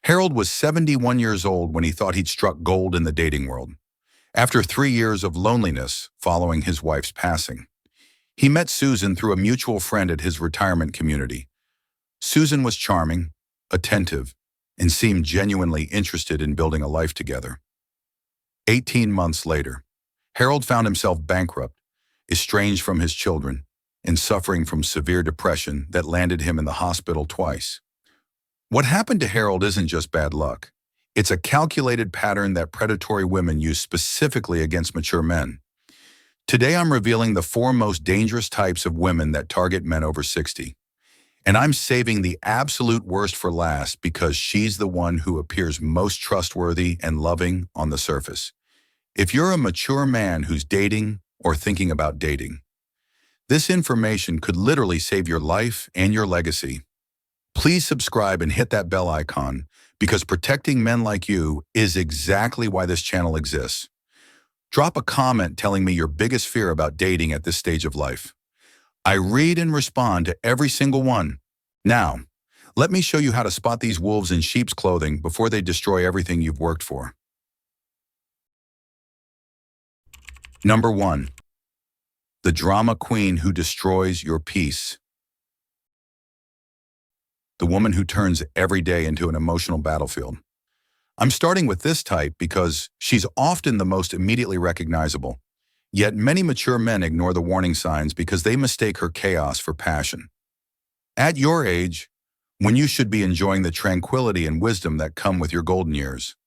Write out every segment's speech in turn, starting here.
Harold was 71 years old when he thought he'd struck gold in the dating world. After 3 years of loneliness following his wife's passing, he met Susan through a mutual friend at his retirement community. Susan was charming, attentive, and seemed genuinely interested in building a life together. 18 months later, Harold found himself bankrupt, estranged from his children, and suffering from severe depression that landed him in the hospital twice. What happened to Harold isn't just bad luck. It's a calculated pattern that predatory women use specifically against mature men. Today I'm revealing the 4 most dangerous types of women that target men over 60. And I'm saving the absolute worst for last because she's the one who appears most trustworthy and loving on the surface. If you're a mature man who's dating or thinking about dating, this information could literally save your life and your legacy. Please subscribe and hit that bell icon because protecting men like you is exactly why this channel exists. Drop a comment telling me your biggest fear about dating at this stage of life. I read and respond to every single one. Now, let me show you how to spot these wolves in sheep's clothing before they destroy everything you've worked for. Number 1. The drama queen who destroys your peace. The woman who turns every day into an emotional battlefield. I'm starting with this type because she's often the most immediately recognizable. Yet many mature men ignore the warning signs because they mistake her chaos for passion. At your age, when you should be enjoying the tranquility and wisdom that come with your golden years,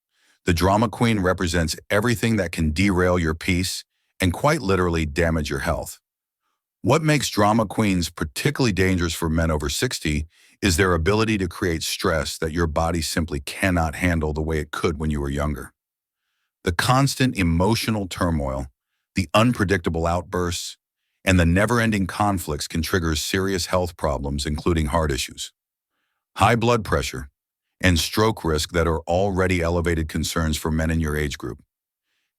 the drama queen represents everything that can derail your peace and quite literally damage your health. What makes drama queens particularly dangerous for men over 60 is their ability to create stress that your body simply cannot handle the way it could when you were younger. The constant emotional turmoil, the unpredictable outbursts, and the never-ending conflicts can trigger serious health problems, including heart issues, high blood pressure, and stroke risk that are already elevated concerns for men in your age group.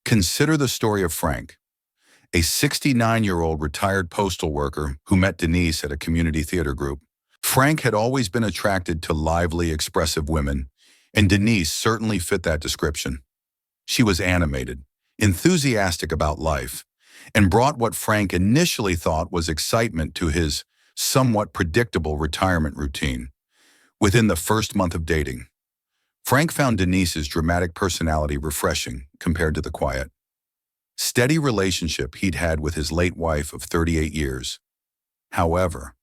Consider the story of Frank, a 69-year-old retired postal worker who met Denise at a community theater group. Frank had always been attracted to lively, expressive women, and Denise certainly fit that description. She was animated, enthusiastic about life, and brought what Frank initially thought was excitement to his somewhat predictable retirement routine. Within the first month of dating, Frank found Denise's dramatic personality refreshing compared to the quiet, steady relationship he'd had with his late wife of 38 years. However,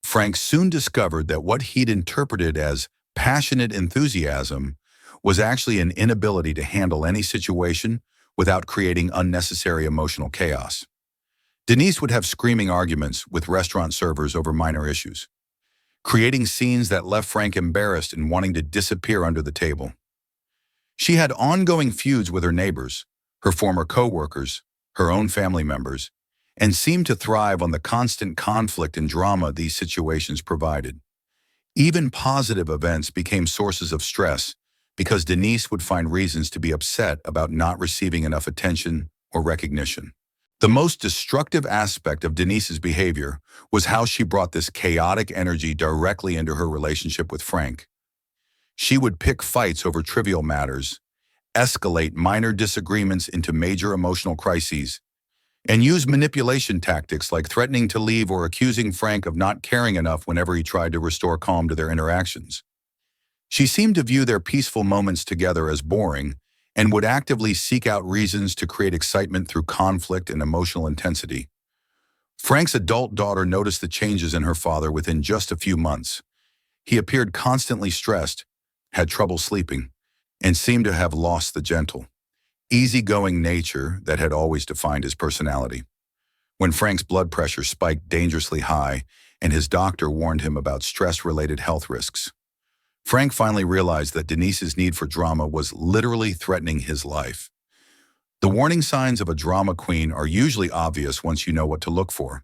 Frank soon discovered that what he'd interpreted as passionate enthusiasm was actually an inability to handle any situation without creating unnecessary emotional chaos. Denise would have screaming arguments with restaurant servers over minor issues, creating scenes that left Frank embarrassed and wanting to disappear under the table. She had ongoing feuds with her neighbors, her former co-workers, her own family members, and seemed to thrive on the constant conflict and drama these situations provided. Even positive events became sources of stress because Denise would find reasons to be upset about not receiving enough attention or recognition. The most destructive aspect of Denise's behavior was how she brought this chaotic energy directly into her relationship with Frank. She would pick fights over trivial matters, escalate minor disagreements into major emotional crises, and use manipulation tactics like threatening to leave or accusing Frank of not caring enough whenever he tried to restore calm to their interactions. She seemed to view their peaceful moments together as boring and would actively seek out reasons to create excitement through conflict and emotional intensity. Frank's adult daughter noticed the changes in her father within just a few months. He appeared constantly stressed, had trouble sleeping, and seemed to have lost the gentle, easygoing nature that had always defined his personality. When Frank's blood pressure spiked dangerously high and his doctor warned him about stress-related health risks, Frank finally realized that Denise's need for drama was literally threatening his life. The warning signs of a drama queen are usually obvious once you know what to look for,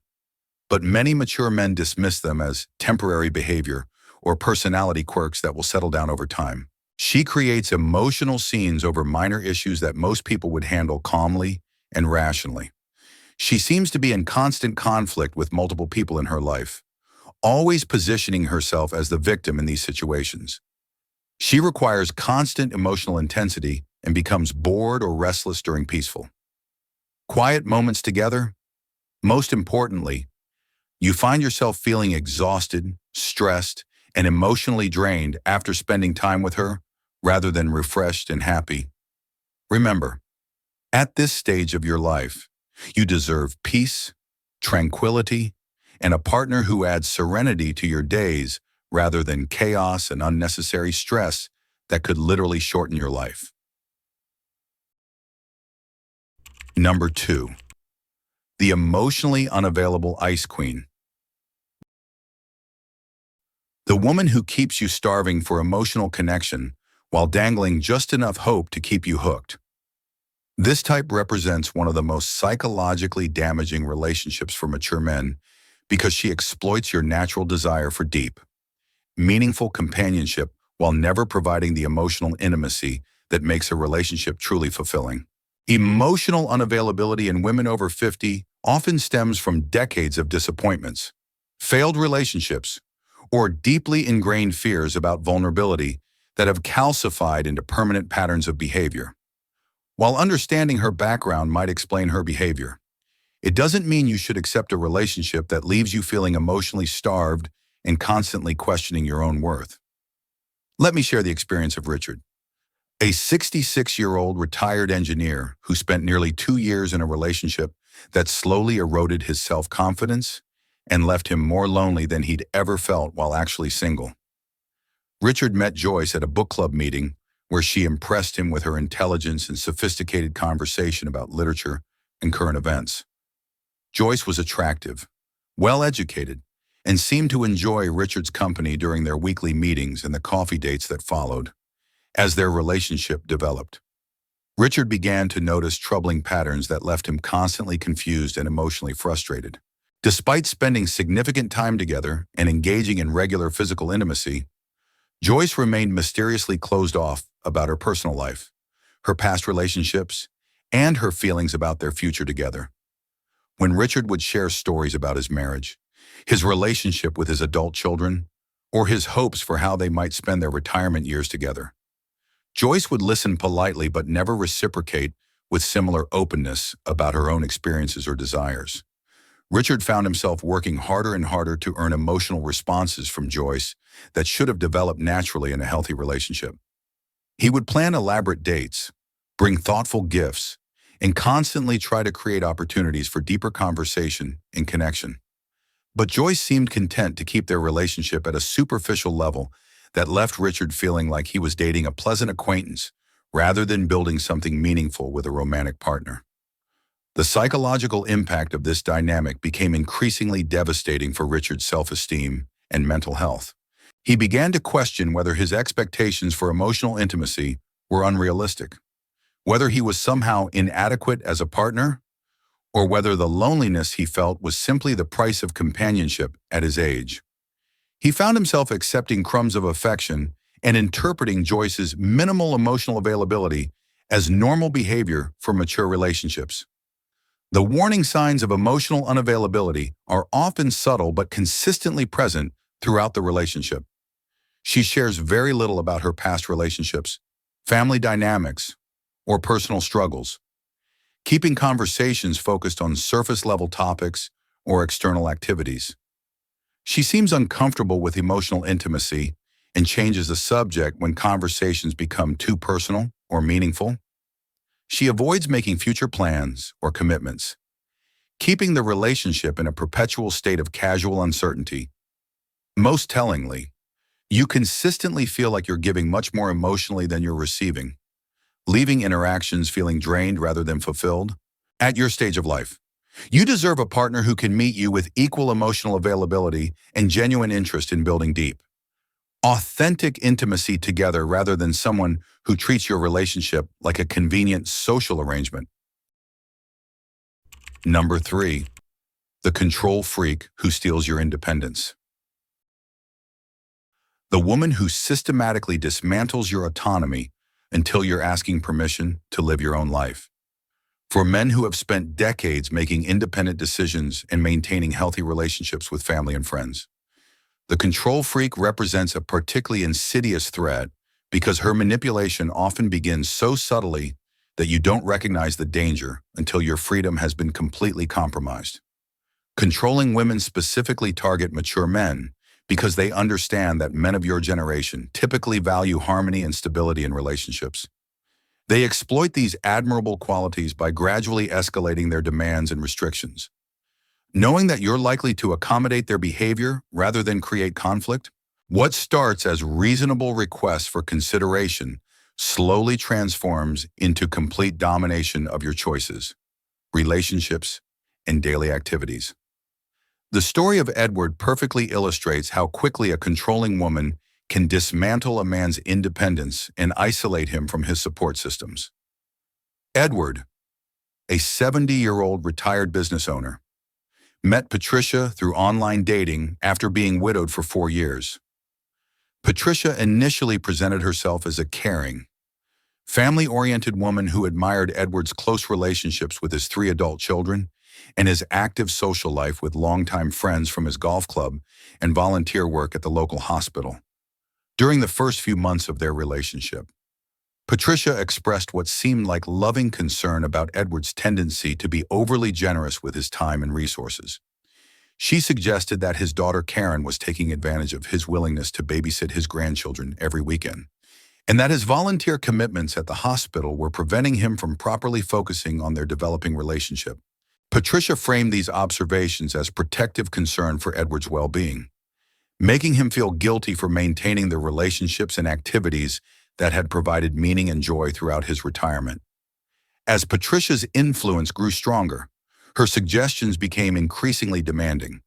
but many mature men dismiss them as temporary behavior or personality quirks that will settle down over time. She creates emotional scenes over minor issues that most people would handle calmly and rationally. She seems to be in constant conflict with multiple people in her life, always positioning herself as the victim in these situations. She requires constant emotional intensity and becomes bored or restless during peaceful, quiet moments together. Most importantly, you find yourself feeling exhausted, stressed, and emotionally drained after spending time with her rather than refreshed and happy. Remember, at this stage of your life, you deserve peace, tranquility, and a partner who adds serenity to your days rather than chaos and unnecessary stress that could literally shorten your life. Number 2. The emotionally unavailable ice queen. The woman who keeps you starving for emotional connection while dangling just enough hope to keep you hooked. This type represents one of the most psychologically damaging relationships for mature men because she exploits your natural desire for deep, meaningful companionship while never providing the emotional intimacy that makes a relationship truly fulfilling. Emotional unavailability in women over 50 often stems from decades of disappointments, failed relationships, or deeply ingrained fears about vulnerability that have calcified into permanent patterns of behavior. While understanding her background might explain her behavior, it doesn't mean you should accept a relationship that leaves you feeling emotionally starved and constantly questioning your own worth. Let me share the experience of Richard, a 66-year-old retired engineer who spent nearly 2 years in a relationship that slowly eroded his self-confidence and left him more lonely than he'd ever felt while actually single. Richard met Joyce at a book club meeting where she impressed him with her intelligence and sophisticated conversation about literature and current events. Joyce was attractive, well-educated, and seemed to enjoy Richard's company during their weekly meetings and the coffee dates that followed. As their relationship developed, Richard began to notice troubling patterns that left him constantly confused and emotionally frustrated. Despite spending significant time together and engaging in regular physical intimacy, Joyce remained mysteriously closed off about her personal life, her past relationships, and her feelings about their future together. When Richard would share stories about his marriage, his relationship with his adult children, or his hopes for how they might spend their retirement years together, Joyce would listen politely but never reciprocate with similar openness about her own experiences or desires. Richard found himself working harder and harder to earn emotional responses from Joyce that should have developed naturally in a healthy relationship. He would plan elaborate dates, bring thoughtful gifts, and constantly try to create opportunities for deeper conversation and connection. But Joyce seemed content to keep their relationship at a superficial level that left Richard feeling like he was dating a pleasant acquaintance rather than building something meaningful with a romantic partner. The psychological impact of this dynamic became increasingly devastating for Richard's self-esteem and mental health. He began to question whether his expectations for emotional intimacy were unrealistic, whether he was somehow inadequate as a partner, or whether the loneliness he felt was simply the price of companionship at his age. He found himself accepting crumbs of affection and interpreting Joyce's minimal emotional availability as normal behavior for mature relationships. The warning signs of emotional unavailability are often subtle but consistently present throughout the relationship. She shares very little about her past relationships, family dynamics, or personal struggles, keeping conversations focused on surface-level topics or external activities. She seems uncomfortable with emotional intimacy and changes the subject when conversations become too personal or meaningful. She avoids making future plans or commitments, keeping the relationship in a perpetual state of casual uncertainty. Most tellingly, you consistently feel like you're giving much more emotionally than you're receiving, leaving interactions feeling drained rather than fulfilled. At your stage of life, you deserve a partner who can meet you with equal emotional availability and genuine interest in building deep, authentic intimacy together rather than someone who treats your relationship like a convenient social arrangement. Number 3. The control freak who steals your independence. The woman who systematically dismantles your autonomy until you're asking permission to live your own life. For men who have spent decades making independent decisions and maintaining healthy relationships with family and friends, the control freak represents a particularly insidious threat because her manipulation often begins so subtly that you don't recognize the danger until your freedom has been completely compromised. Controlling women specifically target mature men because they understand that men of your generation typically value harmony and stability in relationships. They exploit these admirable qualities by gradually escalating their demands and restrictions. Knowing that you're likely to accommodate their behavior rather than create conflict, what starts as reasonable requests for consideration slowly transforms into complete domination of your choices, relationships, and daily activities. The story of Edward perfectly illustrates how quickly a controlling woman can dismantle a man's independence and isolate him from his support systems. Edward, a 70-year-old retired business owner, met Patricia through online dating after being widowed for 4 years. Patricia initially presented herself as a caring, family-oriented woman who admired Edward's close relationships with his 3 adult children and his active social life with longtime friends from his golf club and volunteer work at the local hospital. During the first few months of their relationship, Patricia expressed what seemed like loving concern about Edward's tendency to be overly generous with his time and resources. She suggested that his daughter Karen was taking advantage of his willingness to babysit his grandchildren every weekend, and that his volunteer commitments at the hospital were preventing him from properly focusing on their developing relationship. Patricia framed these observations as protective concern for Edward's well-being, making him feel guilty for maintaining the relationships and activities that had provided meaning and joy throughout his retirement. As Patricia's influence grew stronger, her suggestions became increasingly demanding,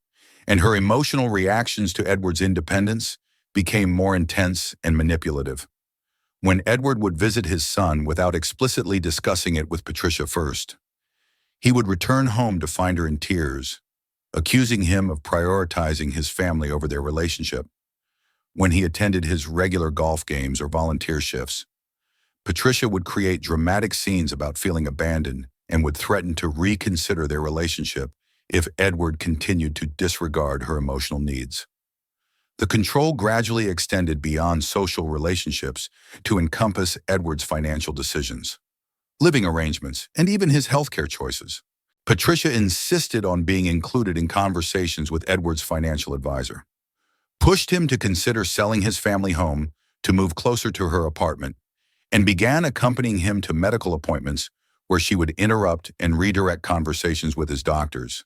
and her emotional reactions to Edward's independence became more intense and manipulative. When Edward would visit his son without explicitly discussing it with Patricia first, he would return home to find her in tears, accusing him of prioritizing his family over their relationship. When he attended his regular golf games or volunteer shifts, Patricia would create dramatic scenes about feeling abandoned and would threaten to reconsider their relationship if Edward continued to disregard her emotional needs. The control gradually extended beyond social relationships to encompass Edward's financial decisions, living arrangements, and even his healthcare choices. Patricia insisted on being included in conversations with Edward's financial advisor, pushed him to consider selling his family home to move closer to her apartment, and began accompanying him to medical appointments where she would interrupt and redirect conversations with his doctors.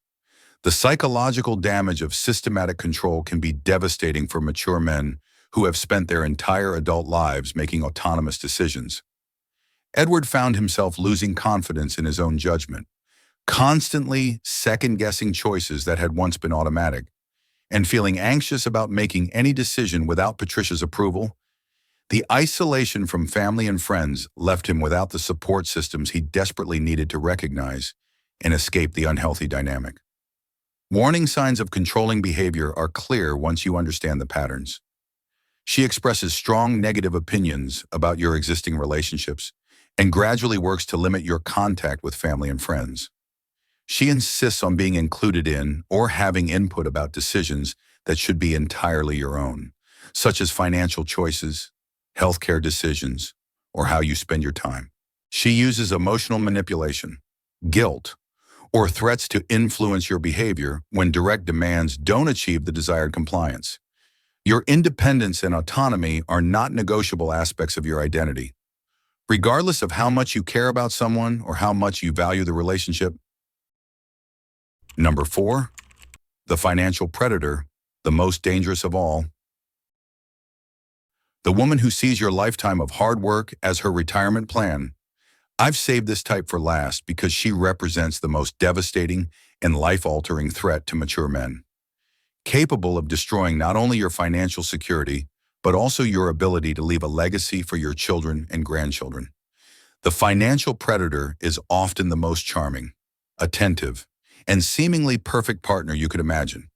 The psychological damage of systematic control can be devastating for mature men who have spent their entire adult lives making autonomous decisions. Edward found himself losing confidence in his own judgment, constantly second-guessing choices that had once been automatic, and feeling anxious about making any decision without Patricia's approval. The isolation from family and friends left him without the support systems he desperately needed to recognize and escape the unhealthy dynamic. Warning signs of controlling behavior are clear once you understand the patterns. She expresses strong negative opinions about your existing relationships and gradually works to limit your contact with family and friends. She insists on being included in or having input about decisions that should be entirely your own, such as financial choices, healthcare decisions, or how you spend your time. She uses emotional manipulation, guilt, or threats to influence your behavior when direct demands don't achieve the desired compliance. Your independence and autonomy are not negotiable aspects of your identity. Regardless of how much you care about someone or how much you value the relationship. Number 4, the financial predator, the most dangerous of all. The woman who sees your lifetime of hard work as her retirement plan. I've saved this type for last because she represents the most devastating and life-altering threat to mature men, capable of destroying not only your financial security, but also your ability to leave a legacy for your children and grandchildren. The financial predator is often the most charming, attentive, and seemingly perfect partner you could imagine,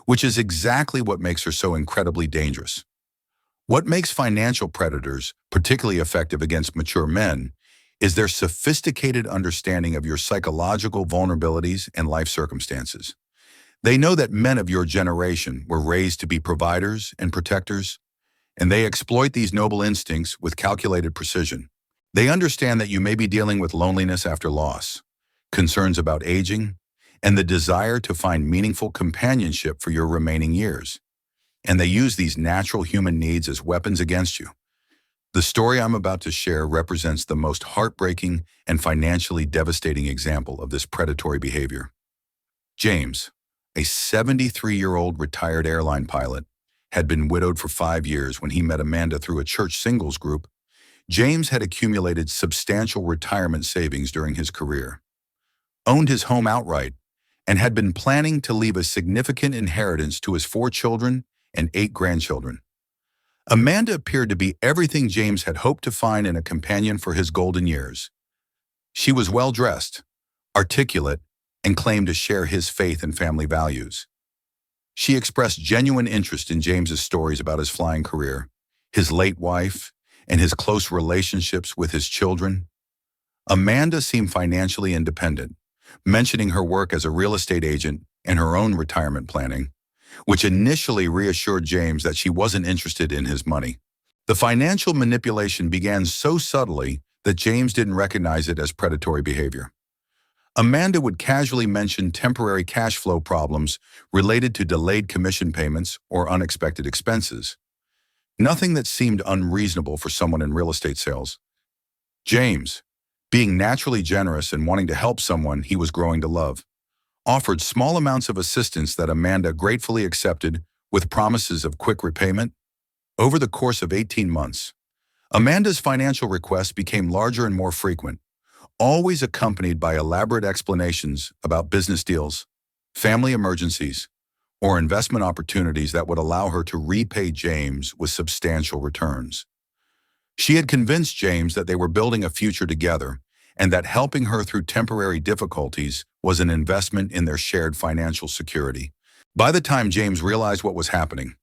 which is exactly what makes her so incredibly dangerous. What makes financial predators particularly effective against mature men is their sophisticated understanding of your psychological vulnerabilities and life circumstances. They know that men of your generation were raised to be providers and protectors, and they exploit these noble instincts with calculated precision. They understand that you may be dealing with loneliness after loss, concerns about aging, and the desire to find meaningful companionship for your remaining years. And they use these natural human needs as weapons against you. The story I'm about to share represents the most heartbreaking and financially devastating example of this predatory behavior. James, a 73-year-old retired airline pilot, had been widowed for 5 years when he met Amanda through a church singles group. James had accumulated substantial retirement savings during his career, owned his home outright, and had been planning to leave a significant inheritance to his 4 children and 8 grandchildren. Amanda appeared to be everything James had hoped to find in a companion for his golden years. She was well-dressed, articulate, and claimed to share his faith and family values. She expressed genuine interest in James's stories about his flying career, his late wife, and his close relationships with his children. Amanda seemed financially independent, mentioning her work as a real estate agent and her own retirement planning, which initially reassured James that she wasn't interested in his money. The financial manipulation began so subtly that James didn't recognize it as predatory behavior. Amanda would casually mention temporary cash flow problems related to delayed commission payments or unexpected expenses. Nothing that seemed unreasonable for someone in real estate sales. James, being naturally generous and wanting to help someone he was growing to love, offered small amounts of assistance that Amanda gratefully accepted with promises of quick repayment. Over the course of 18 months, Amanda's financial requests became larger and more frequent, always accompanied by elaborate explanations about business deals, family emergencies, or investment opportunities that would allow her to repay James with substantial returns. She had convinced James that they were building a future together and that helping her through temporary difficulties was an investment in their shared financial security. By the time James realized what was happening,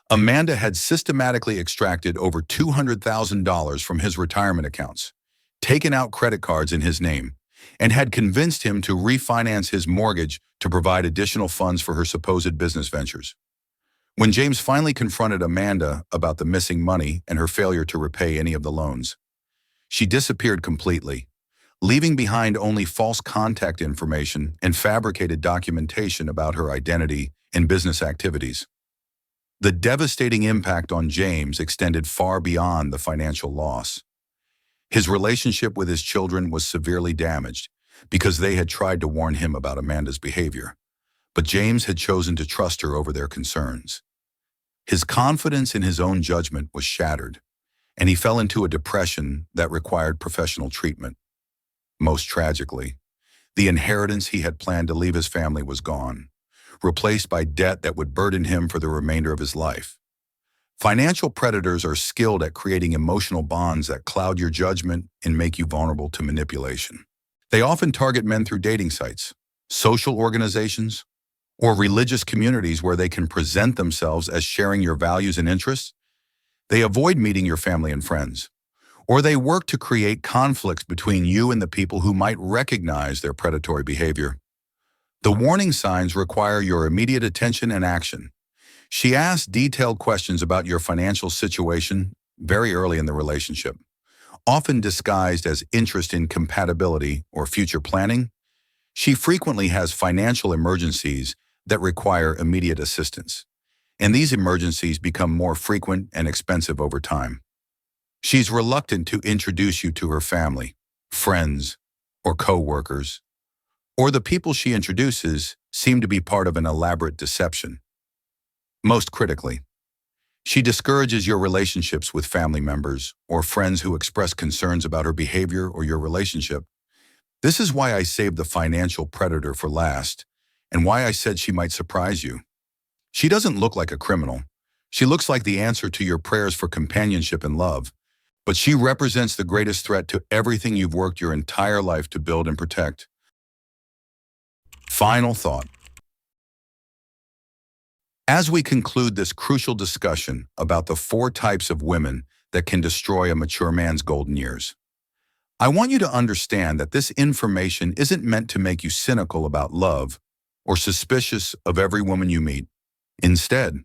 Amanda had systematically extracted over $200,000 from his retirement accounts, taken out credit cards in his name, and had convinced him to refinance his mortgage to provide additional funds for her supposed business ventures. When James finally confronted Amanda about the missing money and her failure to repay any of the loans, she disappeared completely, leaving behind only false contact information and fabricated documentation about her identity and business activities. The devastating impact on James extended far beyond the financial loss. His relationship with his children was severely damaged because they had tried to warn him about Amanda's behavior, but James had chosen to trust her over their concerns. His confidence in his own judgment was shattered, and he fell into a depression that required professional treatment. Most tragically, the inheritance he had planned to leave his family was gone, replaced by debt that would burden him for the remainder of his life. Financial predators are skilled at creating emotional bonds that cloud your judgment and make you vulnerable to manipulation. They often target men through dating sites, social organizations, or religious communities where they can present themselves as sharing your values and interests. They avoid meeting your family and friends, or they work to create conflicts between you and the people who might recognize their predatory behavior. The warning signs require your immediate attention and action. She asks detailed questions about your financial situation very early in the relationship, often disguised as interest in compatibility or future planning. She frequently has financial emergencies that require immediate assistance, and these emergencies become more frequent and expensive over time. She's reluctant to introduce you to her family, friends, or co-workers, or the people she introduces seem to be part of an elaborate deception. Most critically, she discourages your relationships with family members or friends who express concerns about her behavior or your relationship. This is why I saved the financial predator for last, and why I said she might surprise you. She doesn't look like a criminal. She looks like the answer to your prayers for companionship and love, but she represents the greatest threat to everything you've worked your entire life to build and protect. Final thought. As we conclude this crucial discussion about the 4 types of women that can destroy a mature man's golden years, I want you to understand that this information isn't meant to make you cynical about love or suspicious of every woman you meet. Instead,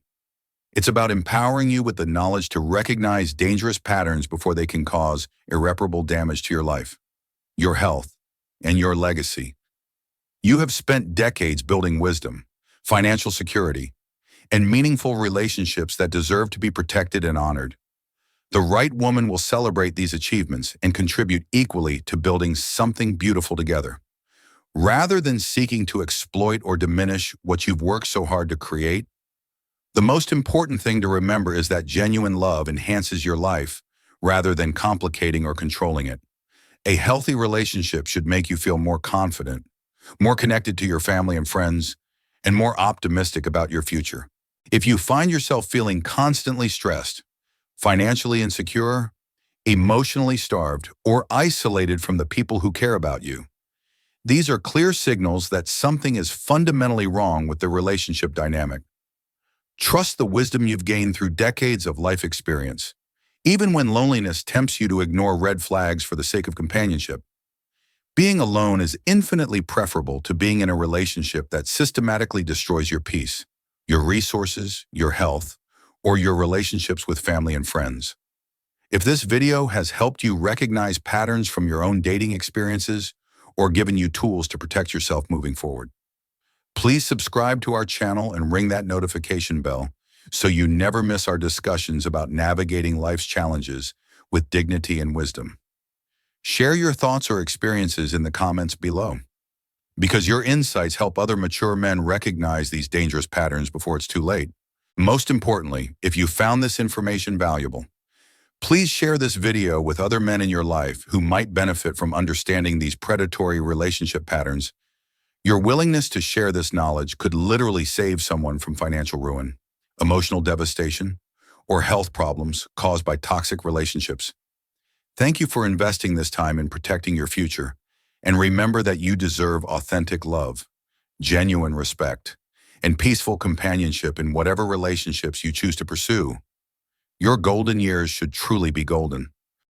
It's about empowering you with the knowledge to recognize dangerous patterns before they can cause irreparable damage to your life, your health, and your legacy. You have spent decades building wisdom, financial security, and meaningful relationships that deserve to be protected and honored. The right woman will celebrate these achievements and contribute equally to building something beautiful together. Rather than seeking to exploit or diminish what you've worked so hard to create, the most important thing to remember is that genuine love enhances your life rather than complicating or controlling it. A healthy relationship should make you feel more confident, more connected to your family and friends, and more optimistic about your future. If you find yourself feeling constantly stressed, financially insecure, emotionally starved, or isolated from the people who care about you, these are clear signals that something is fundamentally wrong with the relationship dynamic. Trust the wisdom you've gained through decades of life experience, even when loneliness tempts you to ignore red flags for the sake of companionship. Being alone is infinitely preferable to being in a relationship that systematically destroys your peace, your resources, your health, or your relationships with family and friends. If this video has helped you recognize patterns from your own dating experiences or given you tools to protect yourself moving forward, please subscribe to our channel and ring that notification bell so you never miss our discussions about navigating life's challenges with dignity and wisdom. Share your thoughts or experiences in the comments below, because your insights help other mature men recognize these dangerous patterns before it's too late. Most importantly, if you found this information valuable, please share this video with other men in your life who might benefit from understanding these predatory relationship patterns. Your willingness to share this knowledge could literally save someone from financial ruin, emotional devastation, or health problems caused by toxic relationships. Thank you for investing this time in protecting your future, and remember that you deserve authentic love, genuine respect, and peaceful companionship in whatever relationships you choose to pursue. Your golden years should truly be golden.